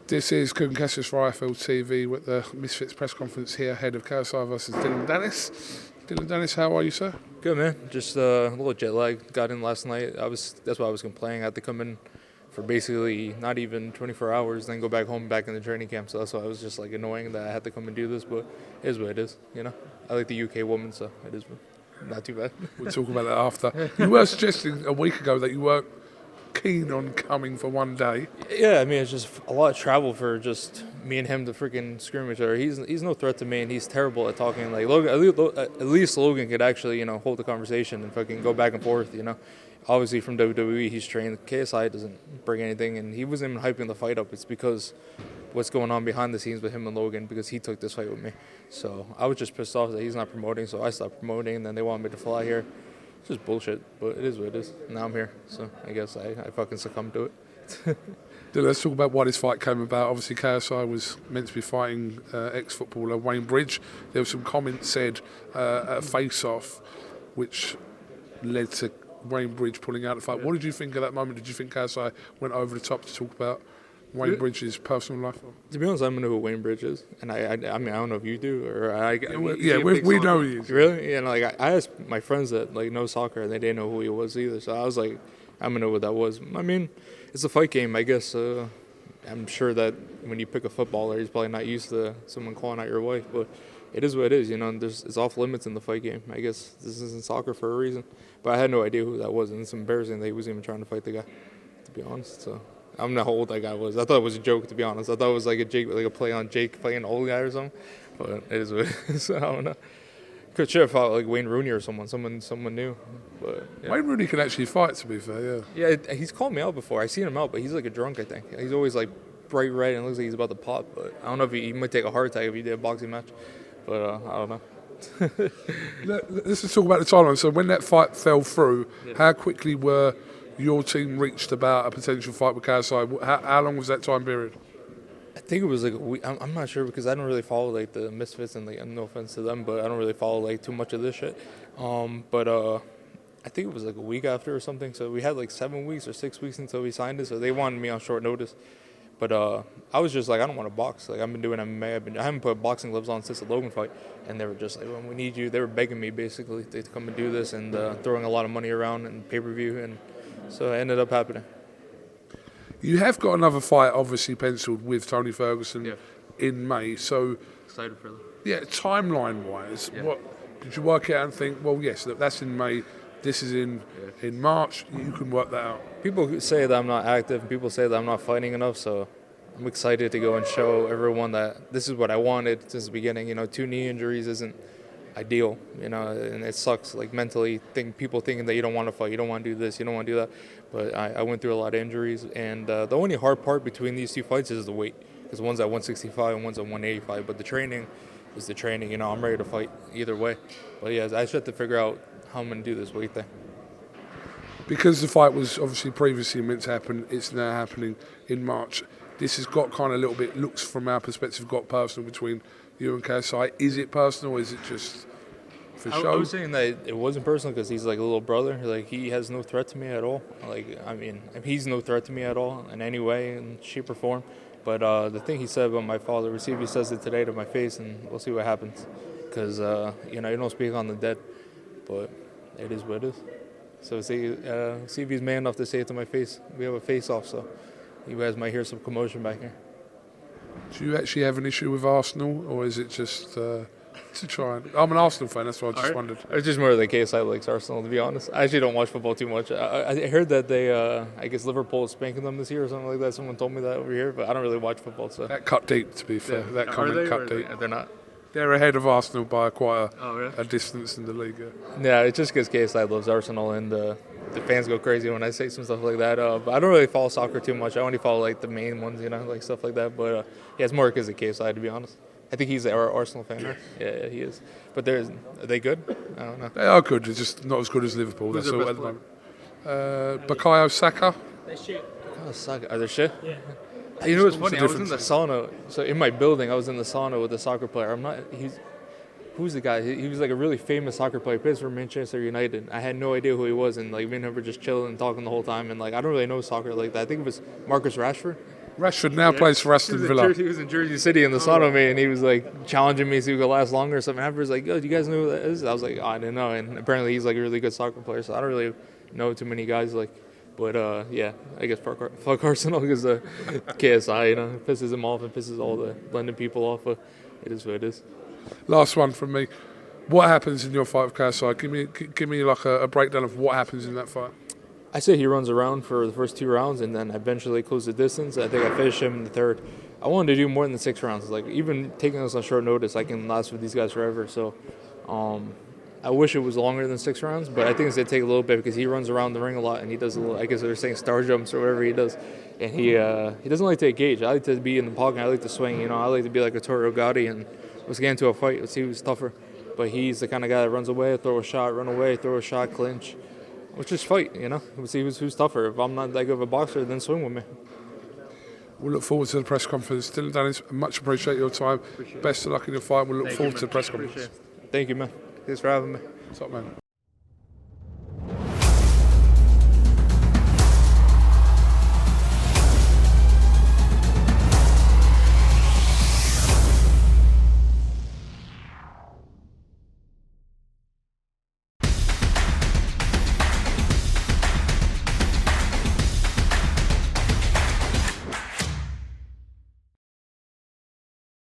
This is Kugan Cassius for IFLTV with the MISFITS press conference here ahead of KSI versus Dillon Danis. Dillon Danis, how are you, sir? Good, man. Just a little jet lag. Got in last night. That's why I was complaining. I had to come in for basically not even 24 hours, then go back home, back in the training camp. So that's why I was just like annoying that I had to come and do this. But it is what it is, you know. I like the UK woman, so it is not too bad. We'll talk about that after. You were suggesting a week ago that you weren't keen on coming for one day. Yeah, I mean, it's just a lot of travel for just me and him to freaking scrimmage. Or he's no threat to me, and he's terrible at talking. Like Logan, at least Logan could actually, hold the conversation and fucking go back and forth, Obviously from WWE, he's trained. KSI doesn't bring anything, and he wasn't even hyping the fight up. It's because what's going on behind the scenes with him and Logan, because he took this fight with me. So I was just pissed off that he's not promoting, so I stopped promoting, and then they wanted me to fly here. It's just bullshit, but it is what it is. Now I'm here, so I guess I fucking succumbed to it. Let's talk about why this fight came about. Obviously, KSI was meant to be fighting ex-footballer Wayne Bridge. There were some comments said at a face-off, which led to Wayne Bridge pulling out the fight. What did you think at that moment? Did you think KSI went over the top to talk about Wayne Bridge's personal life? To be honest, I don't know who Wayne Bridge is, and I mean, I don't know if you do, or we know he is. Really? Yeah, I asked my friends that know soccer, and they didn't know who he was either. So I was like, I'm gonna know what that was. I mean, it's a fight game, I guess. I'm sure that when you pick a footballer, he's probably not used to someone calling out your wife, but it is what it is. It's off limits in the fight game. I guess this isn't soccer for a reason, but I had no idea who that was, and it's embarrassing that he wasn't even trying to fight the guy, to be honest. So. I don't know how old that guy was. I thought it was a joke, to be honest. I thought it was like a play on Jake playing an old guy or something. But it is what it is. I don't know. Could have fought like Wayne Rooney or someone new. But yeah. Wayne Rooney can actually fight, to be fair. Yeah, he's called me out before. I've seen him out, but he's like a drunk, I think. He's always like bright red and looks like he's about to pop. But I don't know if he might take a heart attack if he did a boxing match. But I don't know. Let's just talk about the timeline. So when that fight fell through, how quickly were your team reached about a potential fight with KSI? How long was that time period? I think it was like a week. I'm not sure because I don't really follow like the MISFITS and like no offense to them, but I don't really follow like too much of this shit. But I think it was like a week after or something. So we had like 7 weeks or 6 weeks until we signed it. So they wanted me on short notice. But I was just like, I don't want to box. Like I've been doing MMA. I haven't put boxing gloves on since the Logan fight, and they were just like, well, we need you. They were begging me basically to come and do this and throwing a lot of money around and pay-per-view and. So it ended up happening. You have got another fight obviously penciled with Tony Ferguson in May. So excited for that. Yeah, timeline-wise, what did you work it out and think, well, yes, that's in May, this is in March, you can work that out? People say that I'm not active, and people say that I'm not fighting enough, so I'm excited to go and show everyone that this is what I wanted since the beginning. 2 knee injuries isn't ideal, and it sucks, like mentally, people thinking that you don't want to fight, you don't want to do this, you don't want to do that. But I went through a lot of injuries, and the only hard part between these 2 fights is the weight, because one's at 165 and one's at 185, but the training is the training, I'm ready to fight either way. But yeah, I just have to figure out how I'm going to do this weight thing. Because the fight was obviously previously meant to happen, it's now happening in March. This has got kind of a little bit, looks from our perspective, got personal between you and KSI. Is it personal or is it just for show? I was saying that it wasn't personal because he's like a little brother. Like he has no threat to me at all. He's no threat to me at all in any way, in shape or form. But the thing he said about my father, we'll see if he says it today to my face, and we'll see what happens. Because, you don't speak on the dead, but it is what it is. So see if he's man enough to say it to my face. We have a face-off, so you guys might hear some commotion back here. Do you actually have an issue with Arsenal, or is it just to try and... I'm an Arsenal fan, that's why I just wondered. It's just more the case I like Arsenal, to be honest. I actually don't watch football too much. I heard that they, I guess Liverpool is spanking them this year or something like that. Someone told me that over here, but I don't really watch football. So that cut deep, to be fair. That comment cut deep. They're not. They're ahead of Arsenal by quite a distance in the league. Yeah, it's just because KSI loves Arsenal, and the fans go crazy when I say some stuff like that. But I don't really follow soccer too much. I only follow like the main ones, like stuff like that. But yeah, it's more because of KSI, to be honest. I think he's our Arsenal fan, right? Yeah, he is. But are they good? I don't know. They are good. They're just not as good as Liverpool. Who's that's all their at the best moment. Bukayo Saka. They're shit. Bukayo Saka. Are they shit? Yeah. You know what's funny? I was in the sauna. So in my building, I was in the sauna with a soccer player. Who's the guy? He was like a really famous soccer player. He plays for Manchester United. I had no idea who he was, and like me and him were just chilling and talking the whole time. And like I don't really know soccer like that. I think it was Marcus Rashford. Rashford now plays for Aston Villa. He was in Jersey City in the sauna, man, and he was like challenging me to see who could last longer or something. Afterwards, like, "Yo, do you guys know who that is?" I was like, "Oh, I didn't know." And apparently, he's like a really good soccer player. So I don't really know too many guys like. But yeah, I guess fuck Arsenal because KSI, it pisses him off and pisses all the London people off. But it is what it is. Last one from me. What happens in your fight with KSI? Give me like a breakdown of what happens in that fight. I say he runs around for the first 2 rounds and then eventually close the distance. I think I finished him in the third. I wanted to do more than 6 rounds. Like, even taking this on short notice, I can last with these guys forever. So I wish it was longer than 6 rounds, but I think it's going to take a little bit because he runs around the ring a lot and he does a little, I guess they're saying star jumps or whatever he does. And he doesn't like to engage. I like to be in the pocket. I like to swing. I like to be like a Torrio Gotti and let's get into a fight. Let's see who's tougher. But he's the kind of guy that runs away, throw a shot, run away, throw a shot, clinch. Let's just fight, We'll see who's tougher. If I'm not that good of a boxer, then swing with me. We'll look forward to the press conference. Dillon Danis, much appreciate your time. Best of luck in your fight. We'll look forward to the press conference. Thank you, man. Thanks for having me. Top man.